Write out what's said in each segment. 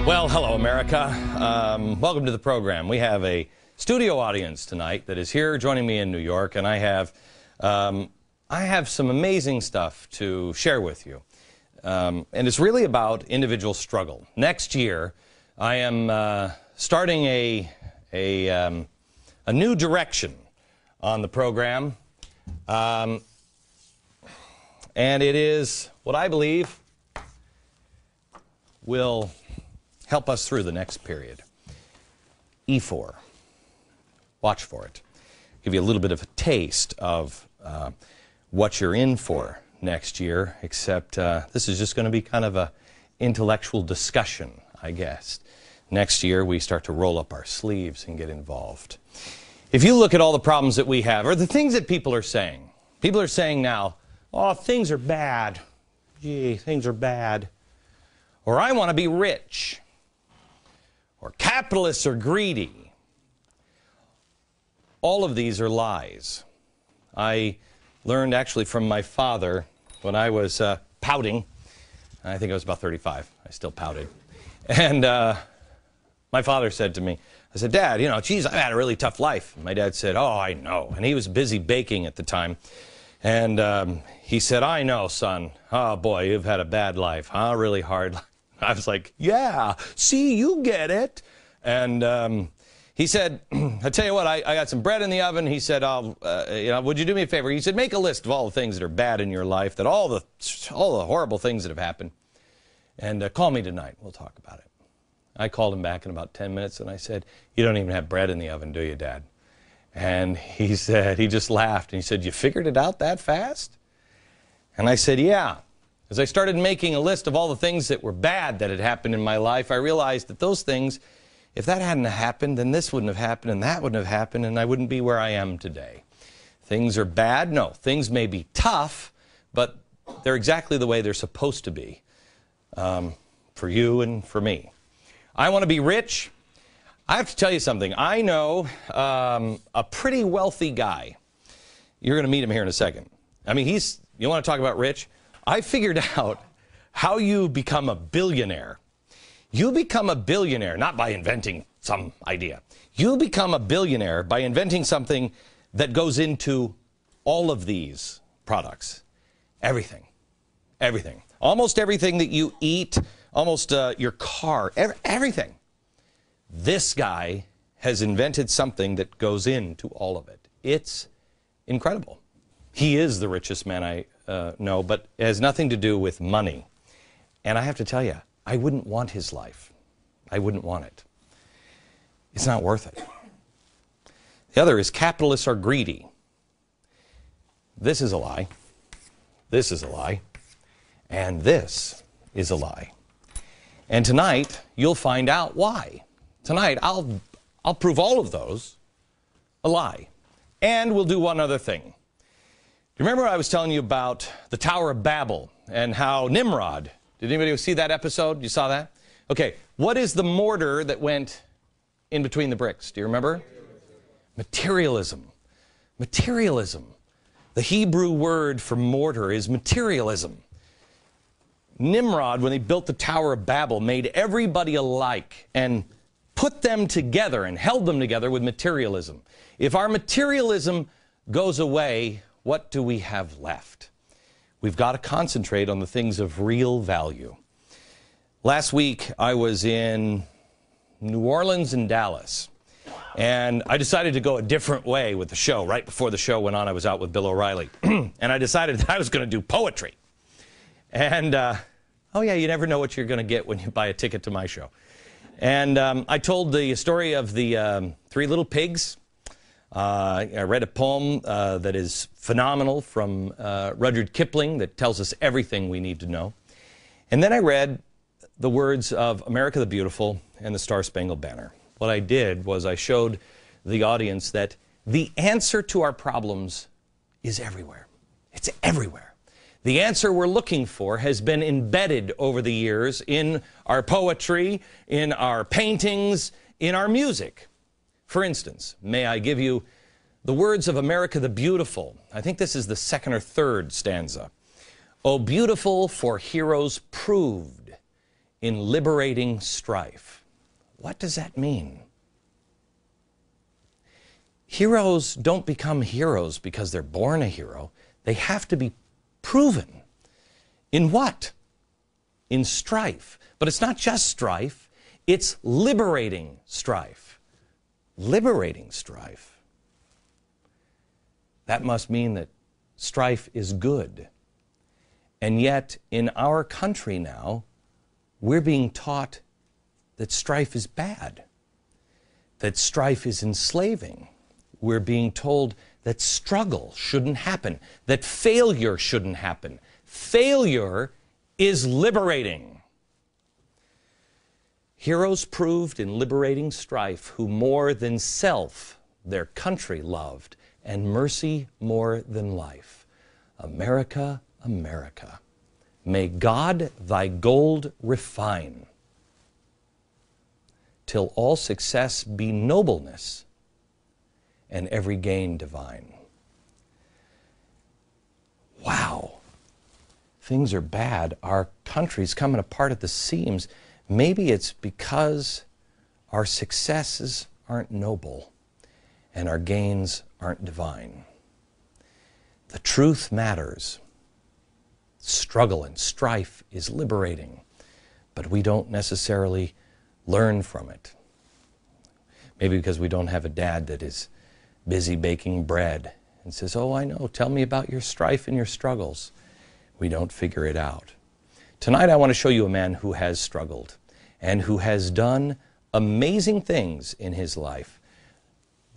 Well, hello, America. Welcome to the program. We have a studio audience tonight that is here joining me in New York, and I have some amazing stuff to share with you. And it's really about individual struggle. Next year, I am starting a new direction on the program, and it is what I believe will help us through the next period. E4. Watch for it. Give you a little bit of a taste of what you're in for next year, except this is just going to be kind of a intellectual discussion, I guess. Next year, we start to roll up our sleeves and get involved. If you look at all the problems that we have, or the things that people are saying now, oh, things are bad. Gee, things are bad. Or I want to be rich. Or capitalists are greedy. All of these are lies. I learned actually from my father when I was pouting. I think I was about 35. I still pouted. And my father said to me, I said, Dad, you know, geez, I've had a really tough life. And my dad said, oh, I know. And he was busy baking at the time. And he said, I know, son. Oh, boy, you've had a bad life, huh? Really hard life. I was like, yeah, see, you get it. And he said, I tell you what, I got some bread in the oven. He said, would you do me a favor? He said, make a list of all the things that are bad in your life, that all the horrible things that have happened, and call me tonight. We'll talk about it. I called him back in about 10 minutes, and I said, you don't even have bread in the oven, do you, Dad? And he said, he just laughed, and he said, you figured it out that fast? And I said, yeah. As I started making a list of all the things that were bad that had happened in my life, I realized that those things, if that hadn't happened, then this wouldn't have happened, and that wouldn't have happened, and I wouldn't be where I am today. Things are bad? No. Things may be tough, but they're exactly the way they're supposed to be for you and for me. I want to be rich. I have to tell you something. I know a pretty wealthy guy. You're going to meet him here in a second. I mean, you want to talk about rich? I figured out how you become a billionaire. You become a billionaire not by inventing some idea. You become a billionaire by inventing something that goes into all of these products. Everything. Everything. Almost everything that you eat, almost your car, everything. This guy has invented something that goes into all of it. It's incredible. He is the richest man I know, but it has nothing to do with money. And I have to tell you, I wouldn't want his life. I wouldn't want it. It's not worth it. The other is capitalists are greedy. This is a lie. This is a lie. And this is a lie. And tonight, you'll find out why. Tonight, I'll prove all of those a lie. And we'll do one other thing. Do you remember I was telling you about the Tower of Babel and how Nimrod, did anybody see that episode? You saw that? Okay, what is the mortar that went in between the bricks? Do you remember? Materialism. Materialism. The Hebrew word for mortar is materialism. Nimrod, when he built the Tower of Babel, made everybody alike and put them together and held them together with materialism. If our materialism goes away, what do we have left? We've got to concentrate on the things of real value. Last week, I was in New Orleans and Dallas, and I decided to go a different way with the show. Right before the show went on, I was out with Bill O'Reilly, and I decided that I was going to do poetry. And, oh yeah, you never know what you're going to get when you buy a ticket to my show. And I told the story of the three little pigs. I read a poem that is phenomenal from Rudyard Kipling that tells us everything we need to know. And then I read the words of America the Beautiful and the Star-Spangled Banner. What I did was I showed the audience that the answer to our problems is everywhere. It's everywhere. The answer we're looking for has been embedded over the years in our poetry, in our paintings, in our music. For instance, may I give you the words of America the Beautiful. I think this is the second or third stanza. Oh, beautiful for heroes proved in liberating strife. What does that mean? Heroes don't become heroes because they're born a hero. They have to be proven. In what? In strife. But it's not just strife, it's liberating strife. Liberating strife. That must mean that strife is good. And yet, in our country now, we're being taught that strife is bad, that strife is enslaving. We're being told that struggle shouldn't happen, that failure shouldn't happen. Failure is liberating. Heroes proved in liberating strife, who more than self their country loved, and mercy more than life. America, America, may God thy gold refine, till all success be nobleness, and every gain divine. Wow. Things are bad. Our country's coming apart at the seams. Maybe it's because our successes aren't noble and our gains aren't divine. The truth matters. Struggle and strife is liberating, but we don't necessarily learn from it. Maybe because we don't have a dad that is busy baking bread and says, "Oh, I know, tell me about your strife and your struggles." We don't figure it out. Tonight I want to show you a man who has struggled and who has done amazing things in his life,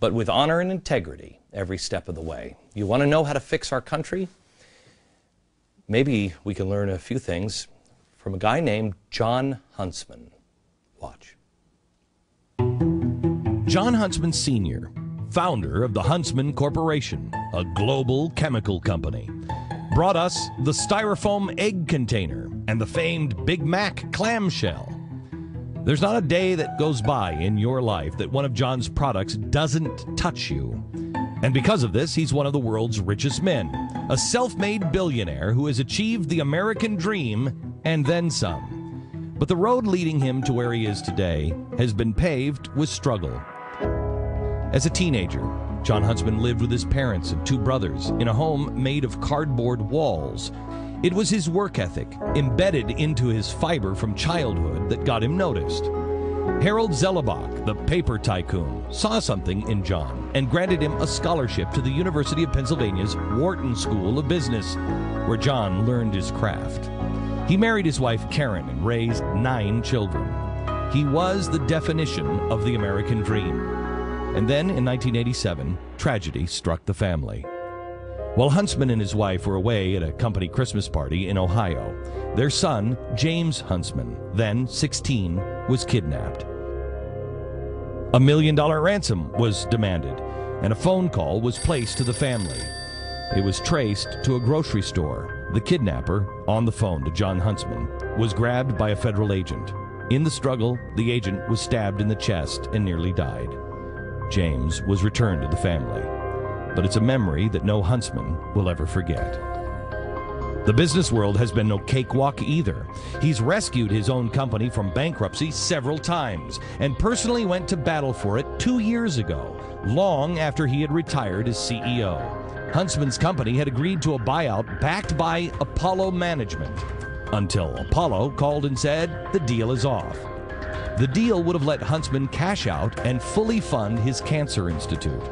but with honor and integrity every step of the way. You want to know how to fix our country? Maybe we can learn a few things from a guy named John Huntsman. Watch. John Huntsman Sr., founder of the Huntsman Corporation, a global chemical company, brought us the styrofoam egg container and the famed Big Mac clamshell. There's not a day that goes by in your life that one of John's products doesn't touch you. And because of this, he's one of the world's richest men, a self-made billionaire who has achieved the American dream and then some. But the road leading him to where he is today has been paved with struggle. As a teenager, John Huntsman lived with his parents and two brothers in a home made of cardboard walls. It was his work ethic, embedded into his fiber from childhood, that got him noticed. Harold Zellebach, the paper tycoon, saw something in John and granted him a scholarship to the University of Pennsylvania's Wharton School of Business, where John learned his craft. He married his wife Karen and raised 9 children. He was the definition of the American dream. And then, in 1987, tragedy struck the family. While Huntsman and his wife were away at a company Christmas party in Ohio, their son, James Huntsman, then 16, was kidnapped. $1 million ransom was demanded, and a phone call was placed to the family. It was traced to a grocery store. The kidnapper, on the phone to John Huntsman, was grabbed by a federal agent. In the struggle, the agent was stabbed in the chest and nearly died. James was returned to the family, but it's a memory that no Huntsman will ever forget. The business world has been no cakewalk either. He's rescued his own company from bankruptcy several times and personally went to battle for it 2 years ago, long after he had retired as CEO. Huntsman's company had agreed to a buyout backed by Apollo Management, until Apollo called and said the deal is off. The deal would have let Huntsman cash out and fully fund his cancer institute.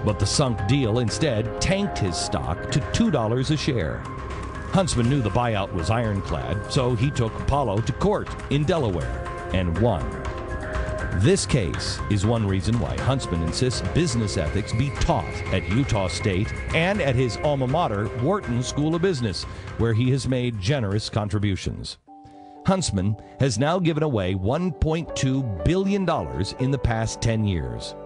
But the sunk deal instead tanked his stock to $2 a share. Huntsman knew the buyout was ironclad, so he took Apollo to court in Delaware and won. This case is one reason why Huntsman insists business ethics be taught at Utah State and at his alma mater, Wharton School of Business, where he has made generous contributions. Huntsman has now given away $1.2 billion in the past 10 years.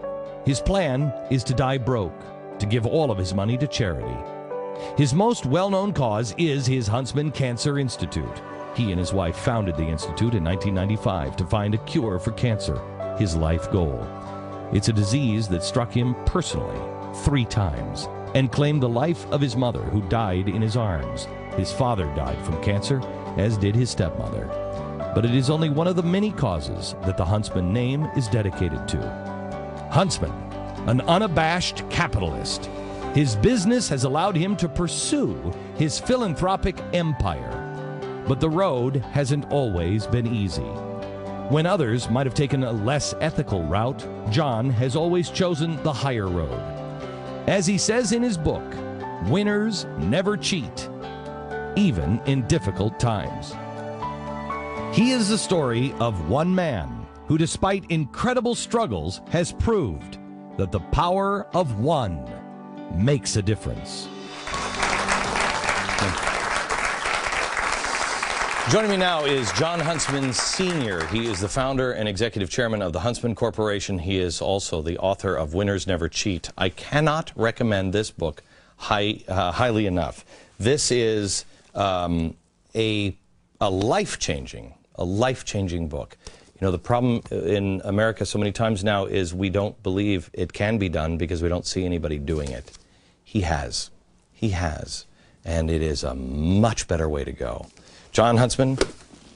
His plan is to die broke, to give all of his money to charity. His most well-known cause is his Huntsman Cancer Institute. He and his wife founded the institute in 1995 to find a cure for cancer, his life goal. It's a disease that struck him personally 3 times and claimed the life of his mother, who died in his arms. His father died from cancer, as did his stepmother. but it is only one of the many causes that the Huntsman name is dedicated to. Huntsman, an unabashed capitalist. His business has allowed him to pursue his philanthropic empire. But the road hasn't always been easy. When others might have taken a less ethical route, John has always chosen the higher road. As he says in his book, winners never cheat, even in difficult times. He is the story of one man who, despite incredible struggles, has proved that the power of one makes a difference. Joining me now is John Huntsman Sr. He is the founder and executive chairman of the Huntsman Corporation. He is also the author of Winners Never Cheat. I cannot recommend this book highly enough. This is a life-changing book. You know, the problem in America so many times now is we don't believe it can be done because we don't see anybody doing it. He has. He has. And it is a much better way to go. John Huntsman,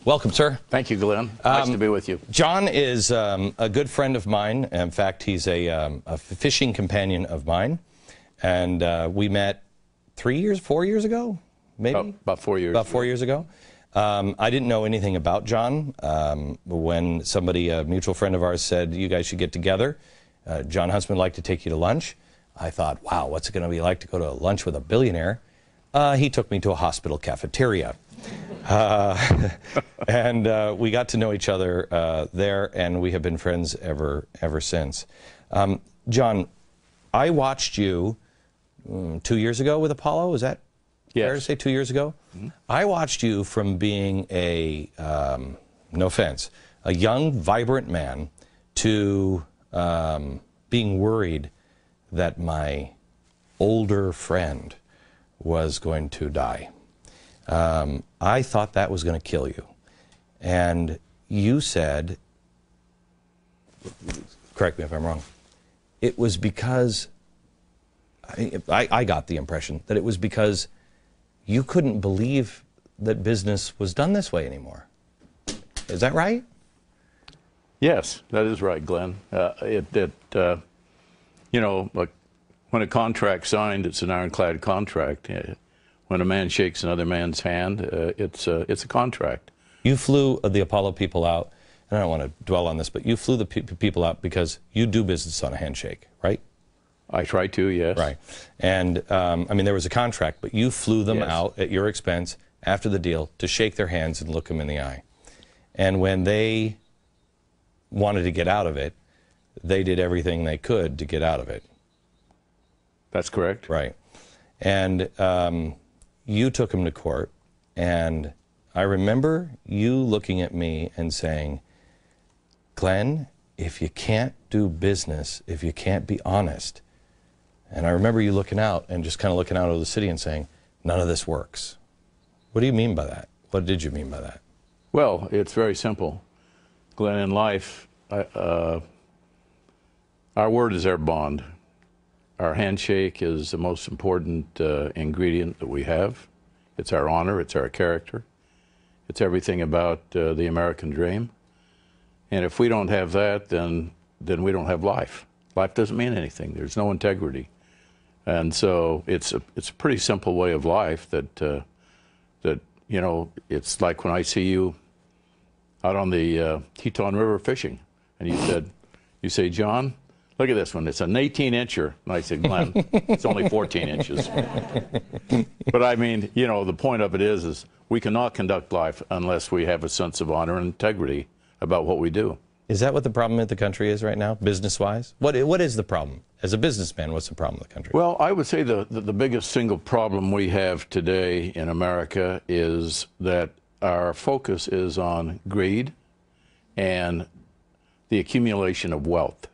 welcome, sir. Thank you, Glenn. Nice to be with you. John is a good friend of mine. In fact, he's a fishing companion of mine. And we met 4 years ago, maybe? About 4 years About 4 years ago. I didn't know anything about John. When somebody, a mutual friend of ours, said, you guys should get together, John Huntsman would like to take you to lunch. I thought, wow, what's it going to be like to go to lunch with a billionaire? He took me to a hospital cafeteria. And we got to know each other there, and we have been friends ever since. John, I watched you 2 years ago with Apollo. Is that fair to say 2 years ago? Mm-hmm. I watched you from being a, no offense, a young, vibrant man to being worried that my older friend was going to die. I thought that was going to kill you. And you said, correct me if I'm wrong, it was because, I got the impression that it was because you couldn't believe that business was done this way anymore. Is that right? Yes, that is right, Glenn. You know, like when a contract's signed, it's an ironclad contract. When a man shakes another man's hand, it's a contract. You flew the Apollo people out, and I don't want to dwell on this, but you flew the people out because you do business on a handshake, right? I try to, yes. Right. And, I mean, there was a contract, but you flew them out at your expense after the deal to shake their hands and look them in the eye. And when they wanted to get out of it, they did everything they could to get out of it. That's correct. Right. And you took him to court, and I remember you looking at me and saying, Glenn, if you can't do business, if you can't be honest, and I remember you looking out and just kind of looking out over the city and saying, none of this works. What do you mean by that? What did you mean by that? Well, it's very simple. Glenn, in life, our word is our bond. Our handshake is the most important ingredient that we have. It's our honor, it's our character. It's everything about the American dream. And if we don't have that, then we don't have life. Life doesn't mean anything. There's no integrity. And so it's a pretty simple way of life that you know, it's like when I see you out on the Teton River fishing, and you say, John, look at this one. It's an 18-incher. And I said, Glenn, it's only 14 inches. But I mean, you know, the point of it is we cannot conduct life unless we have a sense of honor and integrity about what we do. Is that what the problem in the country is right now, business-wise? What is the problem? As a businessman, what's the problem in the country? Well, I would say the biggest single problem we have today in America is that our focus is on greed and the accumulation of wealth.